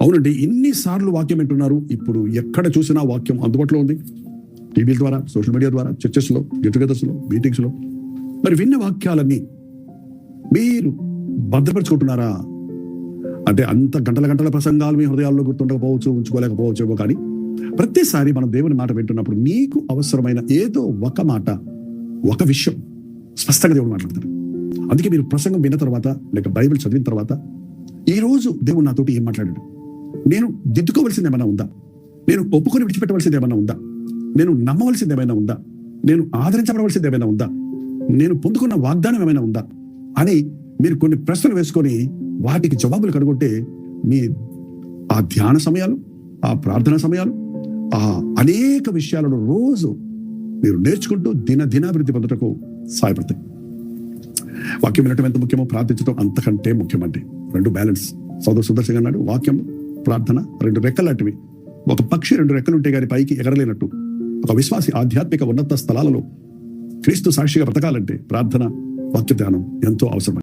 అవునండి, ఇన్నిసార్లు వాక్యం వింటున్నారు. ఇప్పుడు ఎక్కడ చూసినా వాక్యం అందుబాటులో ఉంది. టీవీల ద్వారా, సోషల్ మీడియా ద్వారా, చర్చెస్లో, గెట్ టుగెదర్స్లో, మీటింగ్స్లో. మరి విన్న వాక్యాలన్నీ మీరు భద్రపరుచుకుంటున్నారా? అంటే అంత గంటల గంటల ప్రసంగాలు మీ హృదయాల్లో గుర్తుండకపోవచ్చు, ఉంచుకోలేకపోవచ్చేమో, కానీ ప్రతిసారి మనం దేవుని మాట వింటున్నప్పుడు నీకు అవసరమైన ఏదో ఒక మాట, ఒక విషయం స్పష్టంగా దేవుడు మాట్లాడతాడు. అందుకే మీరు ప్రసంగం విన్న తర్వాత, లేక బైబిల్ చదివిన తర్వాత, ఈరోజు దేవుడు నాతోటి ఏం మాట్లాడాడు, నేను దిద్దుకోవలసింది ఏమైనా ఉందా, నేను ఒప్పుకొని విడిచిపెట్టవలసింది ఏమైనా ఉందా, నేను నమ్మవలసింది ఏమైనా ఉందా, నేను ఆదరించబడవలసింది ఏమైనా ఉందా, నేను పొందుకున్న వాగ్దానం ఏమైనా ఉందా అని మీరు కొన్ని ప్రశ్నలు వేసుకొని వాటికి జవాబులు కనుగొంటే మీ ఆ ధ్యాన సమయాలు, ఆ ప్రార్థన సమయాలు, ఆ అనేక విషయాలను రోజు మీరు నేర్చుకుంటూ దినాభివృద్ధి పొందటకు సహాయపడతాయి. వాక్యం వినటం ఎంత ముఖ్యమో ప్రార్థించడం అంతకంటే ముఖ్యమండి. రెండు బ్యాలెన్స్. సోదరు సుదర్శన్ అన్నాడు, వాక్యం ప్రార్థన రెండు రెక్కలాంటివి. ఒక పక్షి రెండు రెక్కలు ఉంటే గాని పైకి ఎగరలేనట్టు, ఒక విశ్వాసి ఆధ్యాత్మిక ఉన్నత స్థలాలలో క్రీస్తు సాక్షిగా బ్రతకాలంటే ప్రార్థన, వాక్య ధ్యానం ఎంతో అవసరం.